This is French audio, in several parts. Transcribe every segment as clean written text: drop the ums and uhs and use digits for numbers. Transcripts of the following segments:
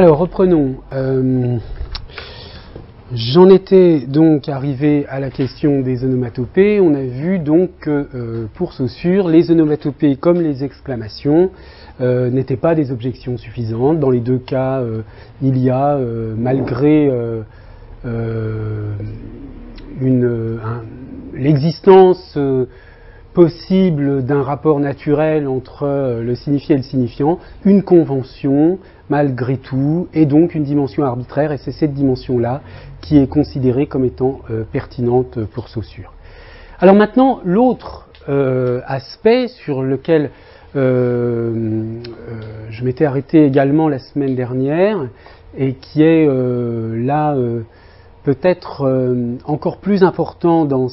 Alors reprenons. J'en étais donc arrivé à la question des onomatopées. On a vu donc que pour Saussure, les onomatopées comme les exclamations n'étaient pas des objections suffisantes. Dans les deux cas, il y a, malgré l'existence possible d'un rapport naturel entre le signifié et le signifiant, une convention malgré tout, et donc une dimension arbitraire, et c'est cette dimension-là qui est considérée comme étant pertinente pour Saussure. Alors maintenant, l'autre aspect sur lequel je m'étais arrêté également la semaine dernière, et qui est là peut-être encore plus important dans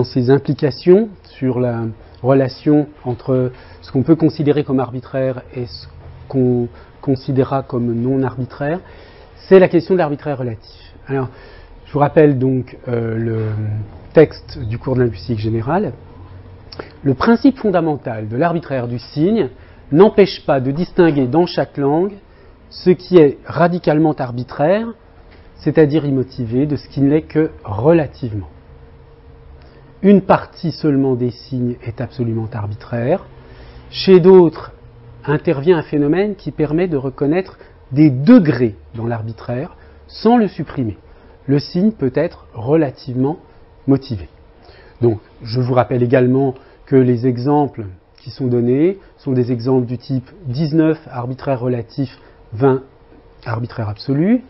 ses implications sur la relation entre ce qu'on peut considérer comme arbitraire et ce qu'on considérera comme non arbitraire, c'est la question de l'arbitraire relatif. Alors, je vous rappelle donc le texte du cours de linguistique générale. Le principe fondamental de l'arbitraire du signe n'empêche pas de distinguer dans chaque langue ce qui est radicalement arbitraire, c'est-à-dire immotivé, de ce qui ne l'est que relativement. Une partie seulement des signes est absolument arbitraire. Chez d'autres, intervient un phénomène qui permet de reconnaître des degrés dans l'arbitraire sans le supprimer. Le signe peut être relativement motivé. Donc, je vous rappelle également que les exemples qui sont donnés sont des exemples du type 19 arbitraire relatif, 20 arbitraire absolu,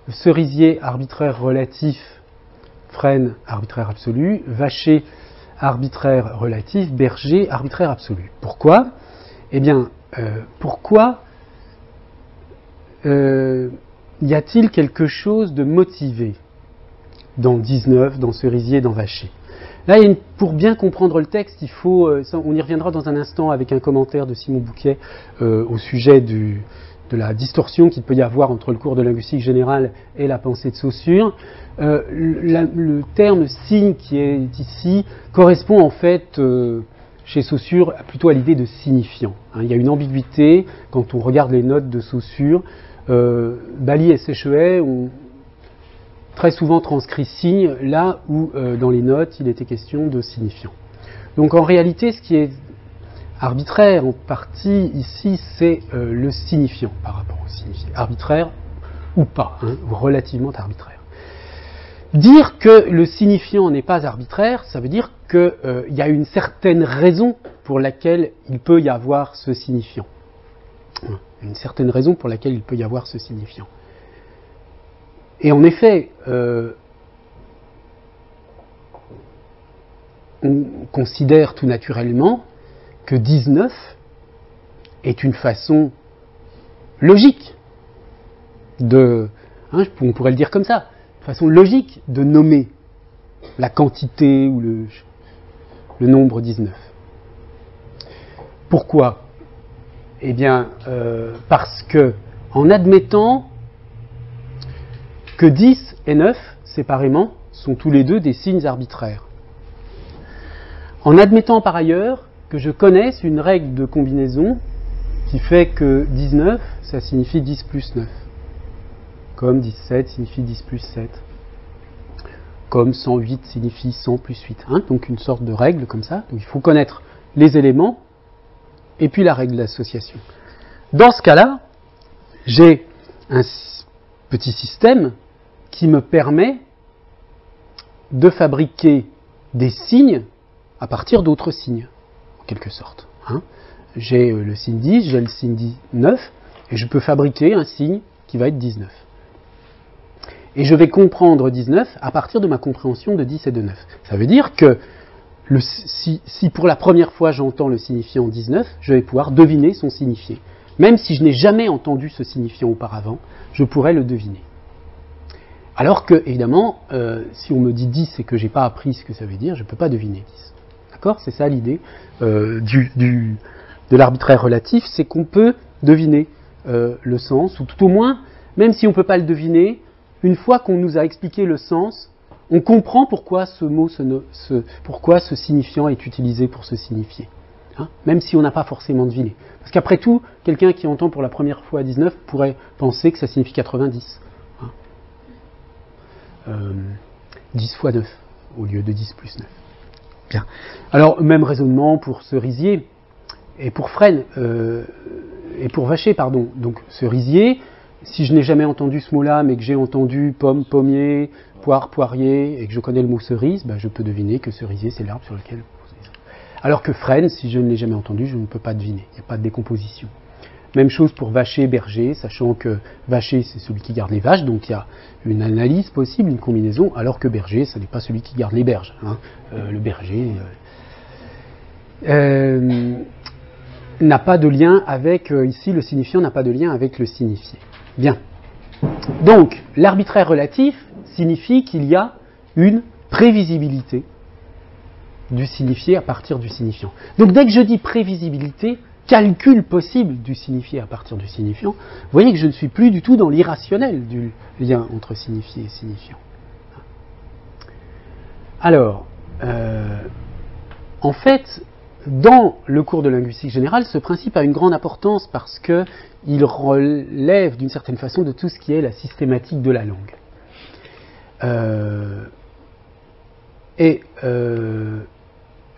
cerisier arbitraire relatif, frêne arbitraire absolu, vacher arbitraire relatif, berger arbitraire absolu. Pourquoi ? Eh bien, pourquoi y a-t-il quelque chose de motivé dans 19, dans cerisier, dans vacher ? Là, pour bien comprendre le texte, il faut, on y reviendra dans un instant avec un commentaire de Simon Bouquet au sujet de la distorsion qu'il peut y avoir entre le cours de linguistique générale et la pensée de Saussure. Le terme signe qui est ici correspond en fait chez Saussure plutôt à l'idée de signifiant. Il y a une ambiguïté quand on regarde les notes de Saussure. Bailly et Séchelet ont très souvent transcrit signe là où dans les notes il était question de signifiant. Donc en réalité ce qui est arbitraire en partie ici c'est le signifiant par rapport au signifié. Arbitraire ou pas, ou relativement arbitraire. Dire que le signifiant n'est pas arbitraire, ça veut dire qu'il y a une certaine raison pour laquelle il peut y avoir ce signifiant. Une certaine raison pour laquelle il peut y avoir ce signifiant. Et en effet, on considère tout naturellement que 19 est une façon logique de, on pourrait le dire comme ça, façon logique de nommer la quantité ou le nombre 19. Pourquoi ? Eh bien, parce que, en admettant que 10 et 9, séparément, sont tous les deux des signes arbitraires. En admettant par ailleurs que je connaisse une règle de combinaison qui fait que 19, ça signifie 10 plus 9. Comme 17 signifie 10 plus 7, comme 108 signifie 100 plus 8. Donc une sorte de règle comme ça. Donc il faut connaître les éléments et puis la règle d'association. Dans ce cas-là, j'ai un petit système qui me permet de fabriquer des signes à partir d'autres signes, en quelque sorte. J'ai le signe 10, j'ai le signe 9, et je peux fabriquer un signe qui va être 19. Et je vais comprendre 19 à partir de ma compréhension de 10 et de 9. Ça veut dire que si pour la première fois j'entends le signifiant 19, je vais pouvoir deviner son signifié. Même si je n'ai jamais entendu ce signifiant auparavant, je pourrais le deviner. Alors que, évidemment, si on me dit 10 et que je n'ai pas appris ce que ça veut dire, je ne peux pas deviner 10. D'accord ? C'est ça l'idée de l'arbitraire relatif, c'est qu'on peut deviner le sens, ou tout au moins, même si on ne peut pas le deviner, une fois qu'on nous a expliqué le sens, on comprend pourquoi ce mot, pourquoi ce signifiant est utilisé pour se signifier. hein, même si on n'a pas forcément deviné. Parce qu'après tout, quelqu'un qui entend pour la première fois 19 pourrait penser que ça signifie 90. Hein. 10 fois 9, au lieu de 10 plus 9. Bien. Alors, même raisonnement pour cerisier et pour frêne, et pour vacher, pardon. Donc, cerisier, si je n'ai jamais entendu ce mot-là, mais que j'ai entendu pomme, pommier, poire, poirier, et que je connais le mot cerise, ben, je peux deviner que cerisier, c'est l'arbre sur lequel... Alors que frêne, si je ne l'ai jamais entendu, je ne peux pas deviner. Il n'y a pas de décomposition. Même chose pour vacher, berger, sachant que vacher, c'est celui qui garde les vaches, donc il y a une analyse possible, une combinaison, alors que berger, ce n'est pas celui qui garde les berges. Hein. Le berger n'a pas de lien avec, ici, le signifiant n'a pas de lien avec le signifié. Bien. Donc, l'arbitraire relatif signifie qu'il y a une prévisibilité du signifié à partir du signifiant. Donc, dès que je dis prévisibilité, calcul possible du signifié à partir du signifiant, vous voyez que je ne suis plus du tout dans l'irrationnel du lien entre signifié et signifiant. Alors, en fait, dans le cours de linguistique générale, ce principe a une grande importance parce qu'il relève d'une certaine façon de tout ce qui est la systématique de la langue.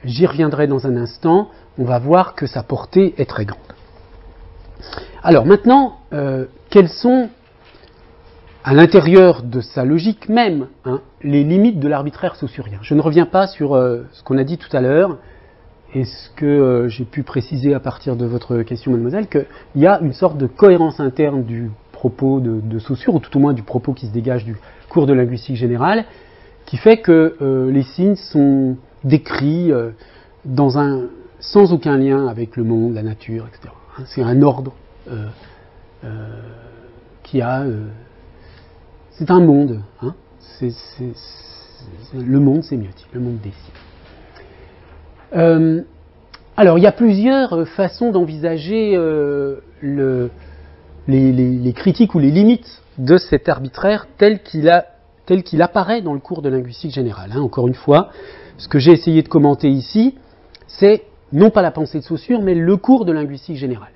J'y reviendrai dans un instant. On va voir que sa portée est très grande. Alors maintenant, quelles sont, à l'intérieur de sa logique même, hein, les limites de l'arbitraire saussurien? Je ne reviens pas sur ce qu'on a dit tout à l'heure, et ce que j'ai pu préciser à partir de votre question, mademoiselle, qu'il y a une sorte de cohérence interne du propos de Saussure, ou tout au moins du propos qui se dégage du cours de linguistique générale, qui fait que les signes sont décrits sans aucun lien avec le monde, la nature, etc. C'est un ordre qui a... c'est un monde. Hein. Le monde sémiotique, le monde des signes. Alors, il y a plusieurs façons d'envisager les critiques ou les limites de cet arbitraire tel qu'il apparaît dans le cours de linguistique générale. Hein. Encore une fois, ce que j'ai essayé de commenter ici, c'est non pas la pensée de Saussure, mais le cours de linguistique générale.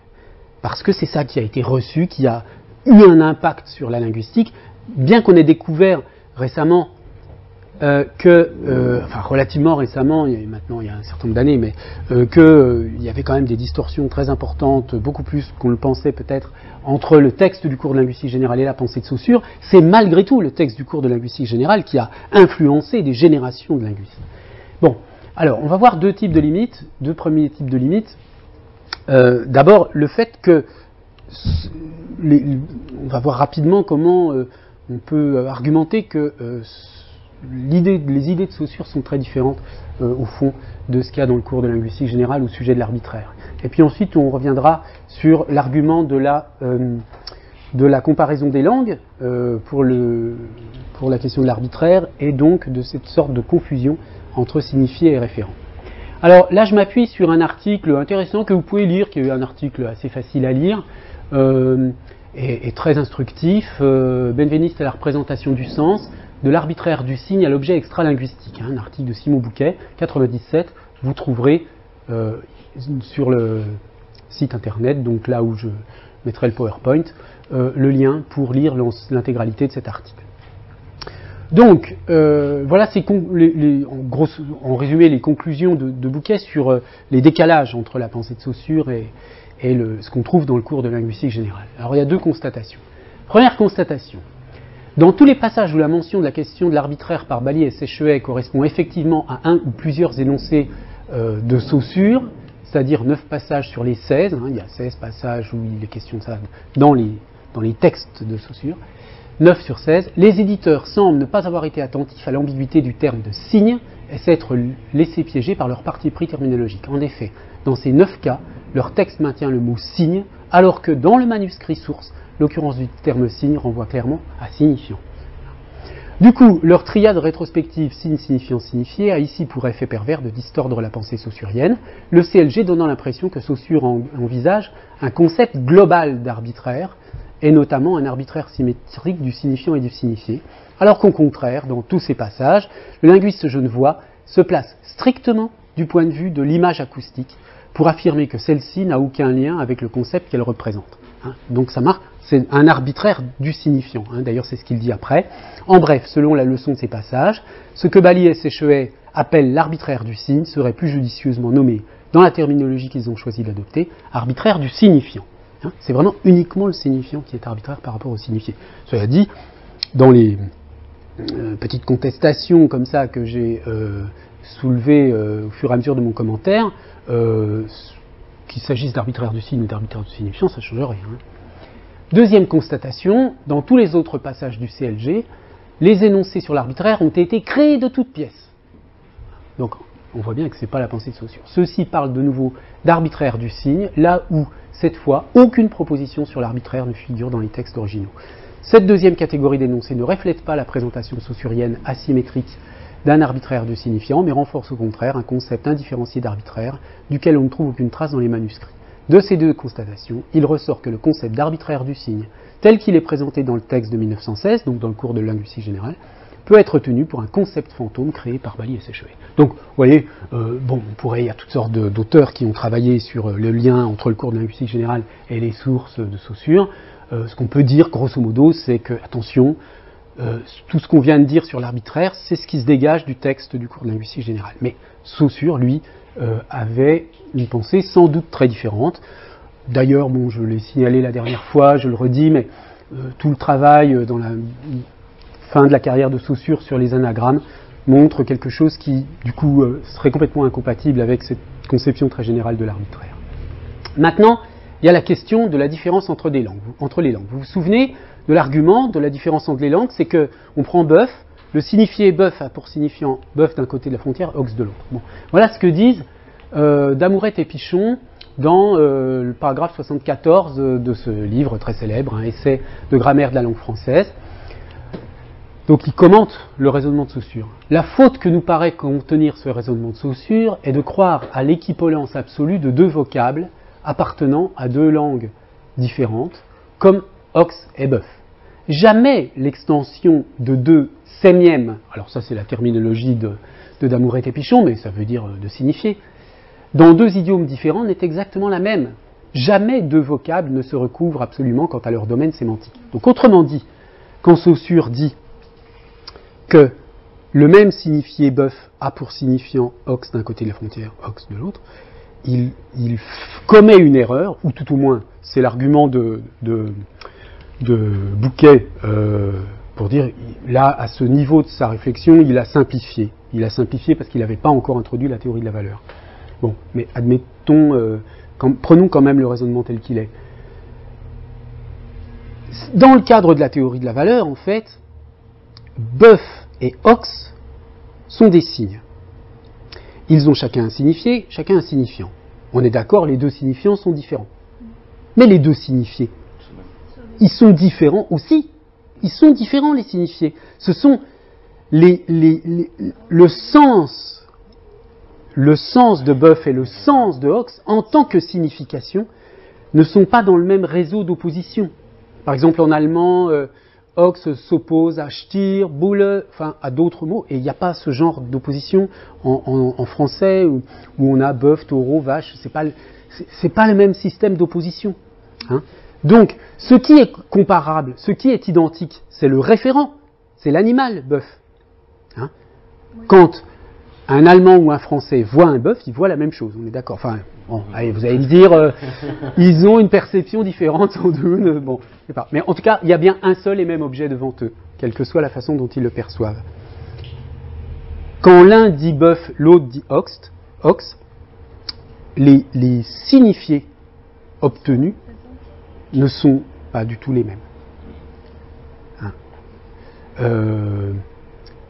Parce que c'est ça qui a été reçu, qui a eu un impact sur la linguistique, bien qu'on ait découvert récemment relativement récemment, maintenant il y a un certain nombre d'années, mais qu'il y avait quand même des distorsions très importantes, beaucoup plus qu'on le pensait peut-être, entre le texte du cours de linguistique générale et la pensée de Saussure. C'est malgré tout le texte du cours de linguistique générale qui a influencé des générations de linguistes. Bon, alors on va voir deux premiers types de limites. D'abord, le fait que, on va voir rapidement comment on peut argumenter que les idées de Saussure sont très différentes, au fond, de ce qu'il y a dans le cours de linguistique générale au sujet de l'arbitraire. Et puis ensuite, on reviendra sur l'argument de la comparaison des langues pour la question de l'arbitraire, et donc de cette sorte de confusion entre signifié et référent. Alors là, je m'appuie sur un article intéressant que vous pouvez lire, qui est un article assez facile à lire, et très instructif, Benveniste à la représentation du sens, de l'arbitraire du signe à l'objet extralinguistique, hein, un article de Simon Bouquet, 97, vous trouverez sur le site internet, donc là où je mettrai le PowerPoint, le lien pour lire l'intégralité de cet article. Donc, voilà en résumé les conclusions de Bouquet sur les décalages entre la pensée de Saussure et ce qu'on trouve dans le cours de linguistique générale. Alors, il y a deux constatations. Première constatation. Dans tous les passages où la mention de la question de l'arbitraire par Bailly et Séchelet correspond effectivement à un ou plusieurs énoncés de Saussure, c'est-à-dire 9 passages sur les 16, hein, il y a 16 passages où il est question de ça dans les textes de Saussure, 9 sur 16, les éditeurs semblent ne pas avoir été attentifs à l'ambiguïté du terme de signe et s'être laissés piéger par leur parti pris terminologique. En effet, dans ces 9 cas, leur texte maintient le mot signe, alors que dans le manuscrit source, l'occurrence du terme signe renvoie clairement à signifiant. Du coup, leur triade rétrospective signe, signifiant, signifié a ici pour effet pervers de distordre la pensée saussurienne, le CLG donnant l'impression que Saussure envisage un concept global d'arbitraire, et notamment un arbitraire symétrique du signifiant et du signifié, alors qu'au contraire, dans tous ces passages, le linguiste genevois se place strictement du point de vue de l'image acoustique pour affirmer que celle-ci n'a aucun lien avec le concept qu'elle représente. Hein. Donc ça marque, c'est un arbitraire du signifiant. Hein. D'ailleurs, c'est ce qu'il dit après. En bref, selon la leçon de ces passages, ce que Bally et Séchelet appellent l'arbitraire du signe serait plus judicieusement nommé, dans la terminologie qu'ils ont choisi d'adopter, arbitraire du signifiant. Hein. C'est vraiment uniquement le signifiant qui est arbitraire par rapport au signifié. Cela dit, dans les petites contestations comme ça que j'ai soulevées au fur et à mesure de mon commentaire, qu'il s'agisse d'arbitraire du signe ou d'arbitraire du signifiant, ça ne change rien. Hein. Deuxième constatation, dans tous les autres passages du CLG, les énoncés sur l'arbitraire ont été créés de toutes pièces. Donc, on voit bien que ce n'est pas la pensée de Saussure. Ceux-ci parlent de nouveau d'arbitraire du signe, là où, cette fois, aucune proposition sur l'arbitraire ne figure dans les textes originaux. Cette deuxième catégorie d'énoncés ne reflète pas la présentation saussurienne asymétrique d'un arbitraire du signifiant, mais renforce au contraire un concept indifférencié d'arbitraire, duquel on ne trouve aucune trace dans les manuscrits. De ces deux constatations, il ressort que le concept d'arbitraire du signe, tel qu'il est présenté dans le texte de 1916, donc dans le cours de linguistique générale, peut être tenu pour un concept fantôme créé par Bally et Séchelet. Donc, vous voyez, il y a toutes sortes d'auteurs qui ont travaillé sur le lien entre le cours de linguistique générale et les sources de Saussure. Ce qu'on peut dire, grosso modo, c'est que, attention, tout ce qu'on vient de dire sur l'arbitraire, c'est ce qui se dégage du texte du cours de linguistique générale. Mais Saussure, lui, avait une pensée sans doute très différente. D'ailleurs, bon, je l'ai signalé la dernière fois, je le redis, mais tout le travail dans la fin de la carrière de Saussure sur les anagrammes montre quelque chose qui, du coup, serait complètement incompatible avec cette conception très générale de l'arbitraire. Maintenant, il y a la question de la différence entre les langues. Vous vous souvenez de l'argument de la différence entre les langues, c'est qu'on prend bœuf, le signifié bœuf a pour signifiant bœuf d'un côté de la frontière, ox de l'autre. Bon. Voilà ce que disent Damourette et Pichon dans le paragraphe 74 de ce livre très célèbre, un essai de grammaire de la langue française. Donc ils commentent le raisonnement de Saussure. La faute que nous paraît contenir ce raisonnement de Saussure est de croire à l'équivalence absolue de deux vocables appartenant à deux langues différentes, comme ox et bœuf. Jamais l'extension de deux sémièmes, alors ça c'est la terminologie de Damourette et Pichon, mais ça veut dire de signifier, dans deux idiomes différents n'est exactement la même. Jamais deux vocables ne se recouvrent absolument quant à leur domaine sémantique. Donc autrement dit, quand Saussure dit que le même signifié bœuf a pour signifiant ox d'un côté de la frontière, ox de l'autre, il commet une erreur, ou tout au moins c'est l'argument de Bouquet pour dire, là, à ce niveau de sa réflexion, il a simplifié. Il a simplifié parce qu'il n'avait pas encore introduit la théorie de la valeur. Bon, mais admettons, prenons quand même le raisonnement tel qu'il est. Dans le cadre de la théorie de la valeur, en fait, bœuf et ox sont des signes. Ils ont chacun un signifié, chacun un signifiant. On est d'accord, les deux signifiants sont différents. Mais les deux signifiés, ils sont différents aussi. Ils sont différents, les signifiés. Ce sont le sens de bœuf et le sens de ox, en tant que signification, ne sont pas dans le même réseau d'opposition. Par exemple, en allemand, ox s'oppose à Stier, Bulle, enfin à d'autres mots, et il n'y a pas ce genre d'opposition en français où on a bœuf, taureau, vache. C'est pas le même système d'opposition. Hein. Donc, ce qui est comparable, ce qui est identique, c'est le référent, c'est l'animal bœuf. Hein. Quand un Allemand ou un Français voit un bœuf, il voit la même chose, on est d'accord. Enfin, bon, allez, vous allez me dire, ils ont une perception différente sans doute. Bon, je sais pas. Mais en tout cas, il y a bien un seul et même objet devant eux, quelle que soit la façon dont ils le perçoivent. Quand l'un dit bœuf, l'autre dit ox, les signifiés obtenus ne sont pas du tout les mêmes. Hein.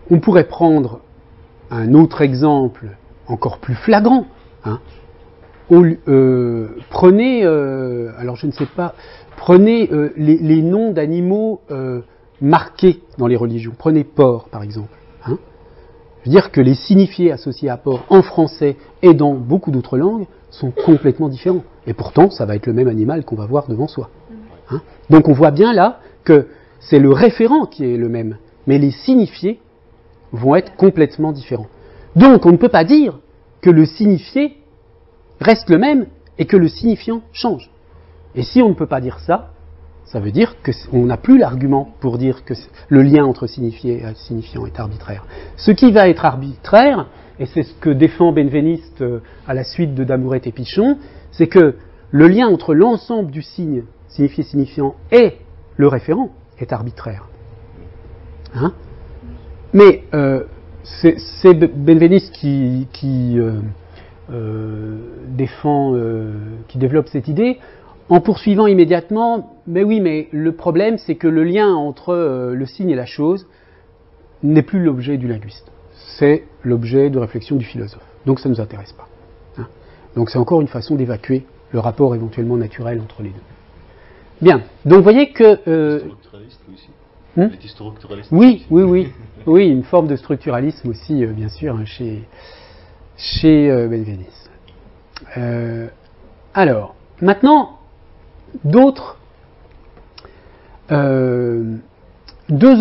On pourrait prendre un autre exemple encore plus flagrant. Hein. Prenez, alors je ne sais pas, prenez les noms d'animaux marqués dans les religions. Prenez porc, par exemple. Hein. Je veux dire que les signifiés associés à porc en français et dans beaucoup d'autres langues sont complètement différents. Et pourtant, ça va être le même animal qu'on va voir devant soi. Hein. Donc on voit bien là que c'est le référent qui est le même, mais les signifiés vont être complètement différents. Donc on ne peut pas dire que le signifié reste le même et que le signifiant change. Et si on ne peut pas dire ça, ça veut dire qu'on n'a plus l'argument pour dire que le lien entre signifié et signifiant est arbitraire. Ce qui va être arbitraire, et c'est ce que défend Benveniste à la suite de Damouret et Pichon, c'est que le lien entre l'ensemble du signe signifié-signifiant et le référent est arbitraire. Hein? Mais c'est Benveniste qui développe cette idée en poursuivant immédiatement, mais oui, mais le problème c'est que le lien entre le signe et la chose n'est plus l'objet du linguiste, c'est l'objet de réflexion du philosophe, donc ça ne nous intéresse pas. Hein. Donc c'est encore une façon d'évacuer le rapport éventuellement naturel entre les deux. Bien, donc vous voyez que... Oui, une forme de structuralisme aussi, bien sûr, hein, chez Benveniste. Alors, maintenant, deux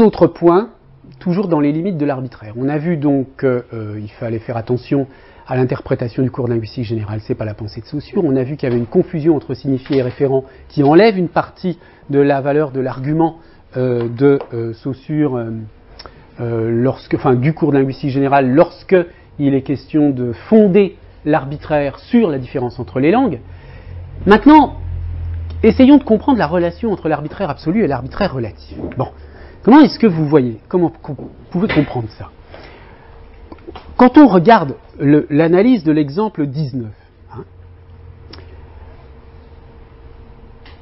autres points, toujours dans les limites de l'arbitraire. On a vu donc qu'il fallait faire attention à l'interprétation du cours linguistique général, c'est pas la pensée de Saussure. On a vu qu'il y avait une confusion entre signifié et référent qui enlève une partie de la valeur de l'argument de Saussure du cours de linguistique générale lorsque il est question de fonder l'arbitraire sur la différence entre les langues. Maintenant, essayons de comprendre la relation entre l'arbitraire absolu et l'arbitraire relatif. Bon, comment est-ce que vous voyez, comment vous pouvez comprendre ça? Quand on regarde l'analyse de l'exemple 19, hein,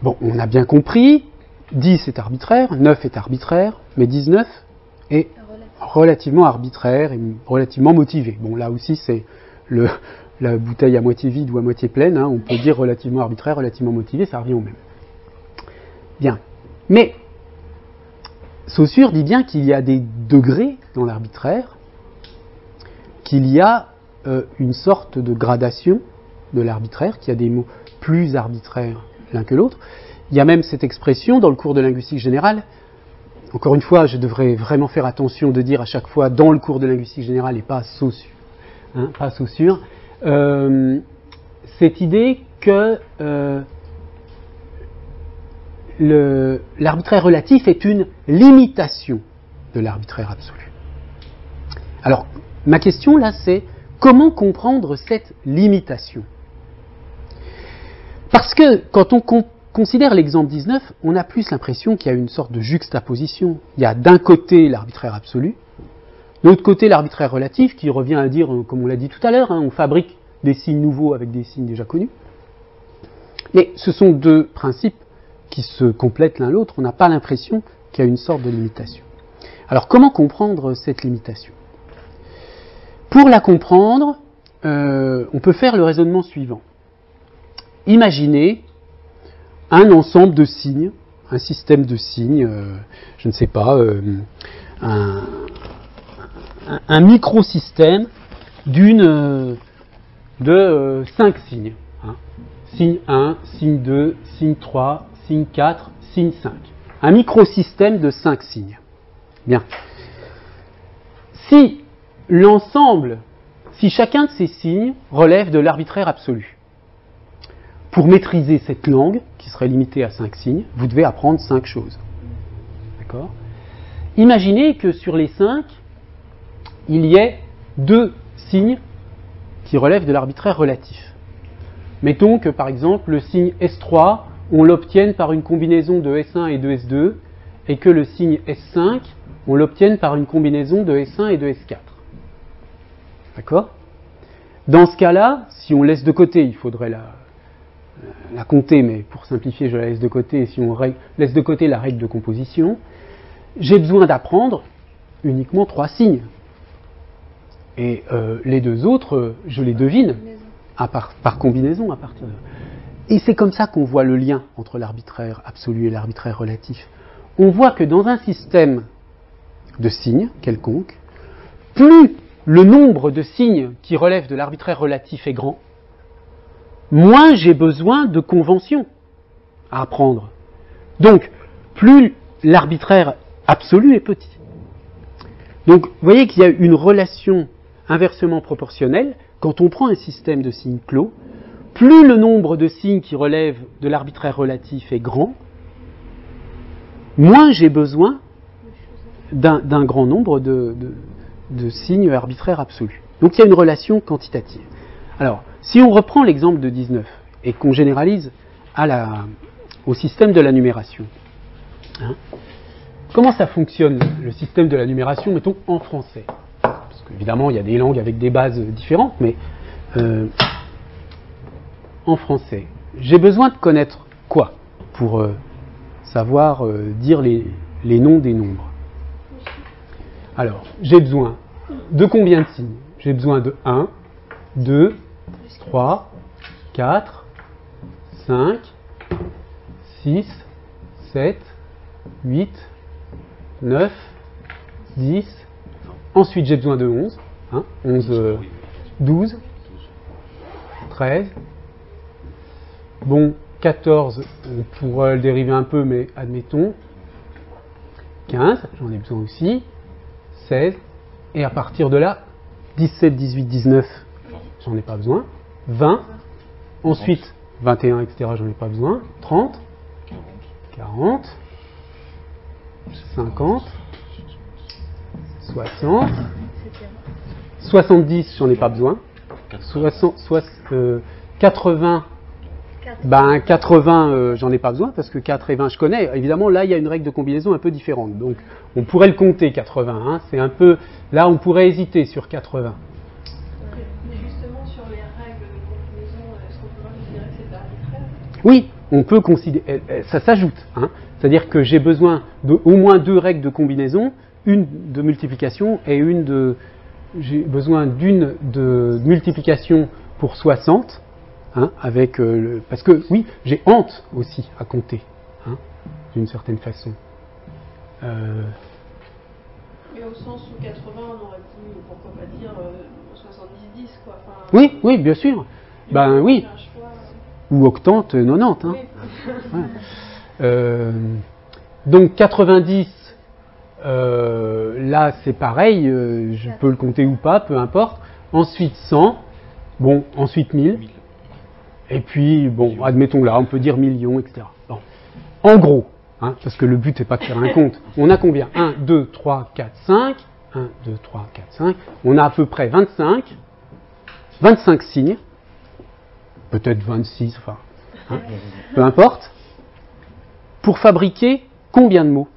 bon, on a bien compris, 10 est arbitraire, 9 est arbitraire, mais 19 est relativement arbitraire et relativement motivé. Bon, là aussi, c'est la bouteille à moitié vide ou à moitié pleine, hein, on peut dire relativement arbitraire, relativement motivé, ça revient au même. Bien. Mais, Saussure dit bien qu'il y a des degrés dans l'arbitraire, qu'il y a une sorte de gradation de l'arbitraire, qu'il y a des mots plus arbitraires l'un que l'autre. Il y a même cette expression dans le cours de linguistique générale. Encore une fois, je devrais vraiment faire attention de dire à chaque fois dans le cours de linguistique générale et pas Saussure. Hein, pas Saussure. Cette idée que l'arbitraire relatif est une limitation de l'arbitraire absolu. Alors, ma question là, c'est comment comprendre cette limitation? Parce que quand on considère l'exemple 19, on a plus l'impression qu'il y a une sorte de juxtaposition. Il y a d'un côté l'arbitraire absolu, de l'autre côté l'arbitraire relatif, qui revient à dire, comme on l'a dit tout à l'heure, hein, on fabrique des signes nouveaux avec des signes déjà connus. Mais ce sont deux principes qui se complètent l'un l'autre, on n'a pas l'impression qu'il y a une sorte de limitation. Alors comment comprendre cette limitation? Pour la comprendre, on peut faire le raisonnement suivant. Imaginez un ensemble de signes, un système de signes, je ne sais pas, un microsystème de 5 signes. Hein. Signe 1, signe 2, signe 3, signe 4, signe 5. Un microsystème de 5 signes. Bien. Si chacun de ces signes relève de l'arbitraire absolu, pour maîtriser cette langue, qui serait limitée à 5 signes, vous devez apprendre 5 choses. D'accord ? Imaginez que sur les 5, il y ait 2 signes qui relèvent de l'arbitraire relatif. Mettons que par exemple le signe S3, on l'obtienne par une combinaison de S1 et de S2, et que le signe S5, on l'obtienne par une combinaison de S1 et de S4. D'accord ? Dans ce cas-là, si on laisse de côté, il faudrait la compter, mais pour simplifier, je la laisse de côté, et si on laisse de côté la règle de composition, j'ai besoin d'apprendre uniquement 3 signes. Et les 2 autres, je les devine par combinaison à partir de... Et c'est comme ça qu'on voit le lien entre l'arbitraire absolu et l'arbitraire relatif. On voit que dans un système de signes quelconque, plus le nombre de signes qui relèvent de l'arbitraire relatif est grand, moins j'ai besoin de conventions à apprendre. Donc, plus l'arbitraire absolu est petit. Donc, vous voyez qu'il y a une relation inversement proportionnelle. quand on prend un système de signes clos, plus le nombre de signes qui relèvent de l'arbitraire relatif est grand, moins j'ai besoin d'un grand nombre de signes arbitraires absolus. Donc il y a une relation quantitative. Alors, si on reprend l'exemple de 19 et qu'on généralise au système de la numération, hein, comment ça fonctionne le système de la numération, mettons en français? Parce qu'évidemment, il y a des langues avec des bases différentes, mais en français, j'ai besoin de connaître quoi pour savoir dire les noms des nombres? Alors, j'ai besoin de combien de signes? J'ai besoin de 1, 2, 3, 4, 5, 6, 7, 8, 9, 10. Ensuite, j'ai besoin de 11. Hein, 11, 12, 13. Bon, 14, on pourrait le dériver un peu, mais admettons. 15, j'en ai besoin aussi. 16. Et à partir de là, 17, 18, 19, j'en ai pas besoin. 20. Ensuite, 21, etc., j'en ai pas besoin. 30. 40. 50. 60. 70, j'en ai pas besoin. 80. Ben 80, j'en ai pas besoin parce que 4 et 20 je connais. Évidemment, là il y a une règle de combinaison un peu différente. Donc on pourrait le compter 80. Hein, c'est un peu. Là on pourrait hésiter sur 80. Mais justement sur les règles de combinaison, est-ce qu'on peut considérer que c'est arbitraire? Oui, on peut considérer. Ça s'ajoute. Hein, c'est-à-dire que j'ai besoin d'au moins 2 règles de combinaison, une de multiplication et une de. J'ai besoin d'une de multiplication pour 60. Hein, avec parce que oui, j'ai honte aussi à compter, hein, d'une certaine façon. Et au sens où 80, on aurait pu, pourquoi pas dire 70-10, quoi. Enfin, oui, oui, bien sûr. Ben oui. Ou octante, 90. Hein. Oui. Ouais. Donc 90, là c'est pareil, je peux le compter ou pas, peu importe. Ensuite 100, bon, ensuite 1000. Et puis, bon, admettons là, on peut dire millions, etc. Bon. En gros, hein, parce que le but n'est pas de faire un compte, on a combien? 1, 2, 3, 4, 5. 1, 2, 3, 4, 5. On a à peu près 25 signes. Peut-être 26, enfin, hein, peu importe. Pour fabriquer combien de mots?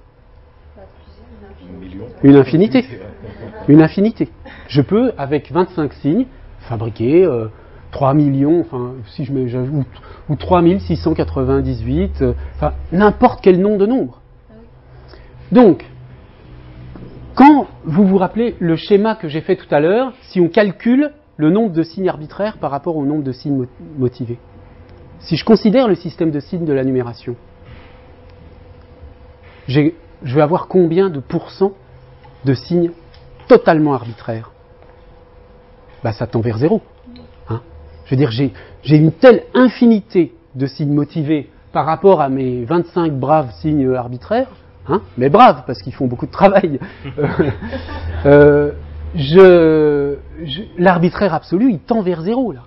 Une infinité. Une infinité. Je peux, avec 25 signes, fabriquer 3 millions, enfin, si je mets, j'ajoute, ou 3698, enfin, n'importe quel nom de nombre. Donc, quand vous vous rappelez le schéma que j'ai fait tout à l'heure, si on calcule le nombre de signes arbitraires par rapport au nombre de signes motivés, si je considère le système de signes de la numération, je vais avoir combien de pourcents de signes totalement arbitraires? Ben, ça tend vers 0. Hein, je veux dire, j'ai une telle infinité de signes motivés par rapport à mes 25 braves signes arbitraires, hein, mais braves parce qu'ils font beaucoup de travail. L'arbitraire absolu, il tend vers 0 là.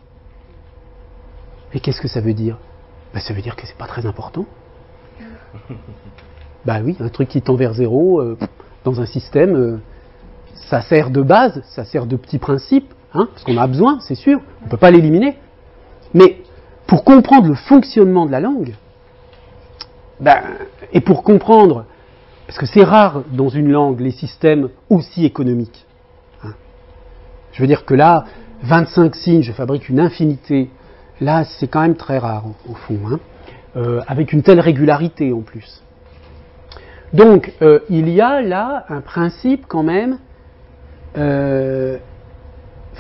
Et qu'est-ce que ça veut dire? Ben, ça veut dire que c'est pas très important. Bah oui, un truc qui tend vers 0, dans un système, ça sert de base, ça sert de petit principe, hein, parce qu'on a besoin, c'est sûr, on ne peut pas l'éliminer. Mais pour comprendre le fonctionnement de la langue, et pour comprendre, parce que c'est rare dans une langue les systèmes aussi économiques. Hein. Je veux dire que là, 25 signes, je fabrique une infinité, là c'est quand même très rare au fond, hein, avec une telle régularité en plus. Donc, il y a là un principe quand même, je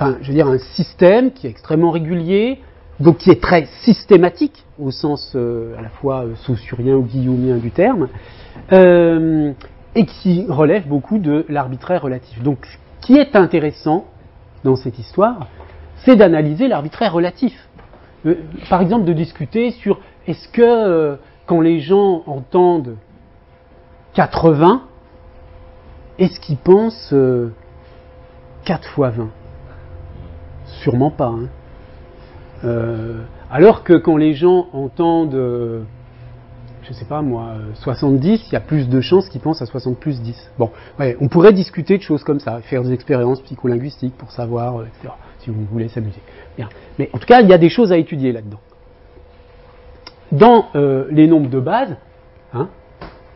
veux dire un système qui est extrêmement régulier, donc qui est très systématique, au sens à la fois saussurien ou guillaumien du terme, et qui relève beaucoup de l'arbitraire relatif. Donc, ce qui est intéressant dans cette histoire, c'est d'analyser l'arbitraire relatif. Par exemple, de discuter sur est-ce que quand les gens entendent 80, est-ce qu'ils pensent 4 fois 20? sûrement pas. Hein. Alors que quand les gens entendent, je sais pas moi, 70, il y a plus de chances qu'ils pensent à 60 plus 10. Bon, ouais, on pourrait discuter de choses comme ça, faire des expériences psycholinguistiques pour savoir, etc., si vous voulez s'amuser. Bien. Mais en tout cas, il y a des choses à étudier là-dedans. Dans les nombres de base, hein,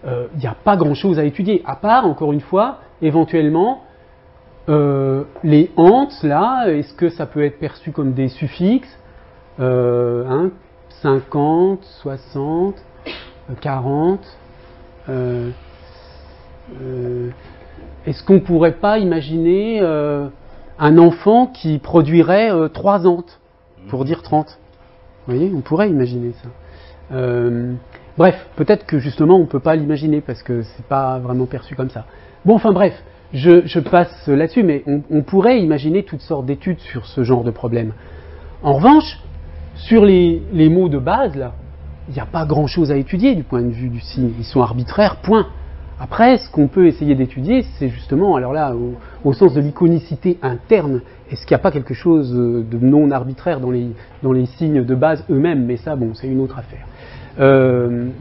il n'y a pas grand-chose à étudier, à part, encore une fois, éventuellement, les entes, là, est-ce que ça peut être perçu comme des suffixes, hein, 50, 60, 40, est-ce qu'on ne pourrait pas imaginer un enfant qui produirait 3 entes, pour dire 30? Vous voyez, on pourrait imaginer ça. Bref, peut-être que justement on ne peut pas l'imaginer parce que c'est pas vraiment perçu comme ça. Bon, enfin bref, je passe là-dessus, mais on pourrait imaginer toutes sortes d'études sur ce genre de problème. En revanche, sur les mots de base, là, il n'y a pas grand-chose à étudier du point de vue du signe. Ils sont arbitraires, point. Après, ce qu'on peut essayer d'étudier, c'est justement, alors là, au sens de l'iconicité interne, est-ce qu'il n'y a pas quelque chose de non arbitraire dans les signes de base eux-mêmes? Mais ça, bon, c'est une autre affaire.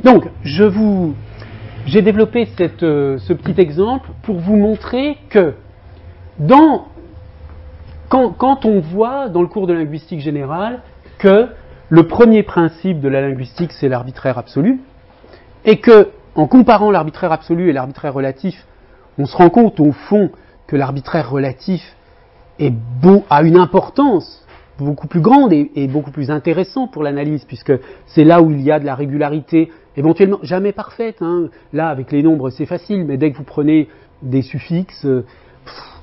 Donc, j'ai développé ce petit exemple pour vous montrer que quand on voit dans le cours de linguistique générale que le premier principe de la linguistique, c'est l'arbitraire absolu, et que, en comparant l'arbitraire absolu et l'arbitraire relatif, on se rend compte au fond que l'arbitraire relatif a une importance beaucoup plus grande et beaucoup plus intéressant pour l'analyse, puisque c'est là où il y a de la régularité, éventuellement jamais parfaite. Hein. Là, avec les nombres, c'est facile, mais dès que vous prenez des suffixes,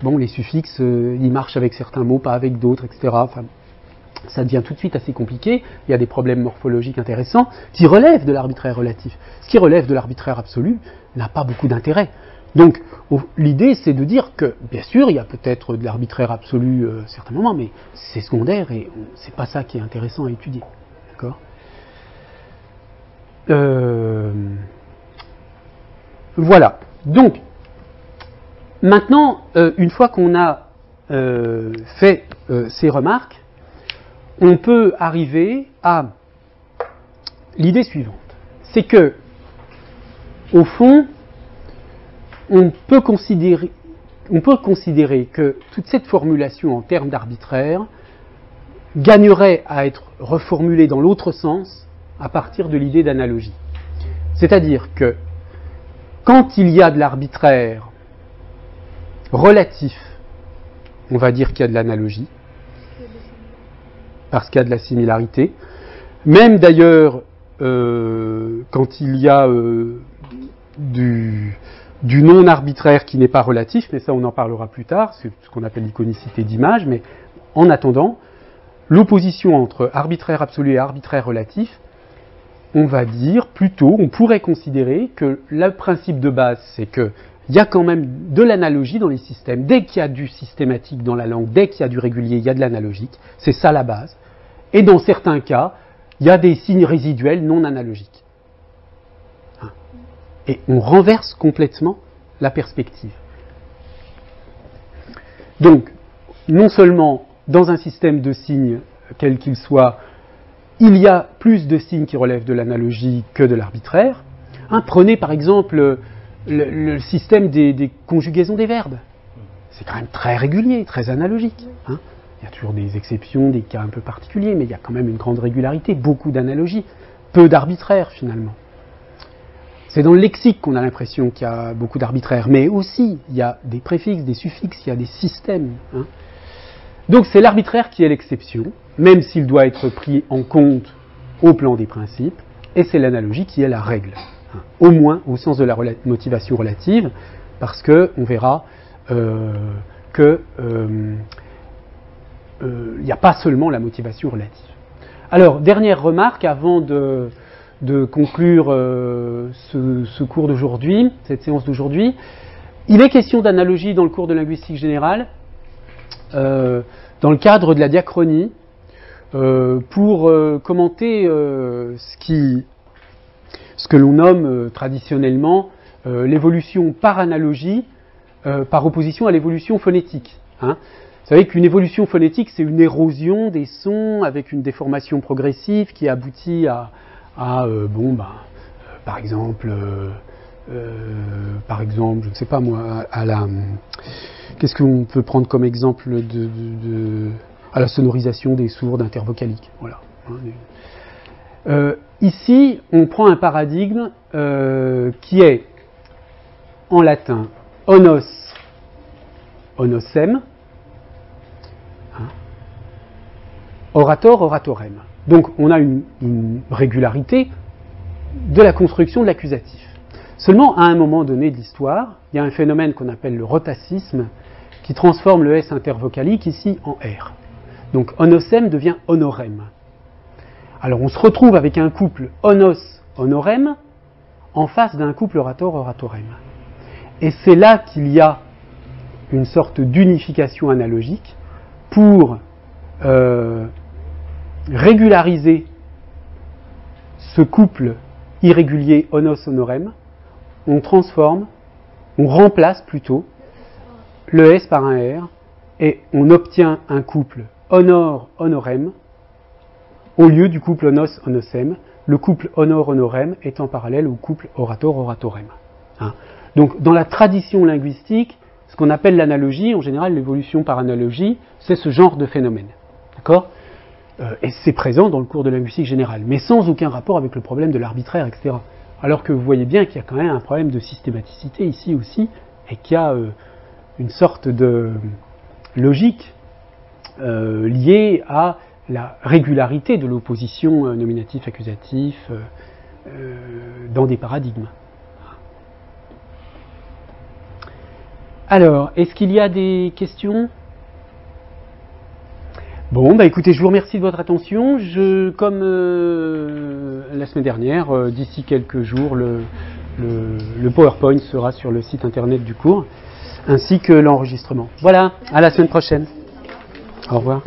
bon, les suffixes, ils marchent avec certains mots, pas avec d'autres, etc. Enfin, ça devient tout de suite assez compliqué. Il y a des problèmes morphologiques intéressants qui relèvent de l'arbitraire relatif. Ce qui relève de l'arbitraire absolu n'a pas beaucoup d'intérêt. Donc, l'idée, c'est de dire que, bien sûr, il y a peut-être de l'arbitraire absolu à certains moments, mais c'est secondaire et c'est pas ça qui est intéressant à étudier. D'accord ? Voilà. Donc, maintenant, une fois qu'on a fait ces remarques, on peut arriver à l'idée suivante. C'est que, au fond, on peut considérer que toute cette formulation en termes d'arbitraire gagnerait à être reformulée dans l'autre sens à partir de l'idée d'analogie. C'est-à-dire que quand il y a de l'arbitraire relatif, on va dire qu'il y a de l'analogie, parce qu'il y a de la similarité. Même d'ailleurs, quand il y a du non-arbitraire qui n'est pas relatif, mais ça on en parlera plus tard, c'est ce qu'on appelle l'iconicité d'image, mais en attendant, l'opposition entre arbitraire absolu et arbitraire relatif, on va dire plutôt, on pourrait considérer que le principe de base, c'est qu'il y a quand même de l'analogie dans les systèmes. Dès qu'il y a du systématique dans la langue, dès qu'il y a du régulier, il y a de l'analogique, c'est ça la base. Et dans certains cas, il y a des signes résiduels non analogiques. Et on renverse complètement la perspective. Donc, non seulement dans un système de signes, quel qu'il soit, il y a plus de signes qui relèvent de l'analogie que de l'arbitraire. Prenez par exemple le système des conjugaisons des verbes. C'est quand même très régulier, très analogique. Il y a toujours des exceptions, des cas un peu particuliers, mais il y a quand même une grande régularité, beaucoup d'analogie, peu d'arbitraire finalement. C'est dans le lexique qu'on a l'impression qu'il y a beaucoup d'arbitraire, mais aussi il y a des préfixes, des suffixes, il y a des systèmes. Donc c'est l'arbitraire qui est l'exception, même s'il doit être pris en compte au plan des principes, et c'est l'analogie qui est la règle, au moins au sens de la motivation relative, parce qu'on verra qu'il n'y a pas seulement la motivation relative. Alors, dernière remarque avant de conclure ce cours d'aujourd'hui, cette séance d'aujourd'hui. Il est question d'analogie dans le cours de linguistique générale, dans le cadre de la diachronie, pour commenter ce que l'on nomme traditionnellement l'évolution par analogie, par opposition à l'évolution phonétique. savez qu'une évolution phonétique, c'est une érosion des sons avec une déformation progressive qui aboutit par exemple, je ne sais pas moi, qu'est-ce qu'on peut prendre comme exemple à la sonorisation des sourdes intervocaliques. Voilà. Ici, on prend un paradigme qui est en latin onos, onosem, orator, oratorem. Donc on a une régularité de la construction de l'accusatif. Seulement, à un moment donné de l'histoire, il y a un phénomène qu'on appelle le rotacisme qui transforme le S intervocalique ici en R. Donc onosem devient honorem. Alors on se retrouve avec un couple onos-honorem en face d'un couple orator-oratorem. Et c'est là qu'il y a une sorte d'unification analogique pour régulariser ce couple irrégulier onos-honorem. On remplace plutôt le S par un R et on obtient un couple honor-honorem au lieu du couple onos-onosem, le couple honor-honorem étant parallèle au couple orator-oratorem. Donc, dans la tradition linguistique, ce qu'on appelle l'analogie, en général, l'évolution par analogie, c'est ce genre de phénomène. D'accord ? Et c'est présent dans le cours de linguistique générale, mais sans aucun rapport avec le problème de l'arbitraire, etc. Alors que vous voyez bien qu'il y a quand même un problème de systématicité ici aussi, et qu'il y a une sorte de logique liée à la régularité de l'opposition nominatif-accusatif dans des paradigmes. Alors, est-ce qu'il y a des questions ? Bon, écoutez, je vous remercie de votre attention. Comme la semaine dernière, d'ici quelques jours, le PowerPoint sera sur le site internet du cours, ainsi que l'enregistrement. Voilà, à la semaine prochaine. Au revoir.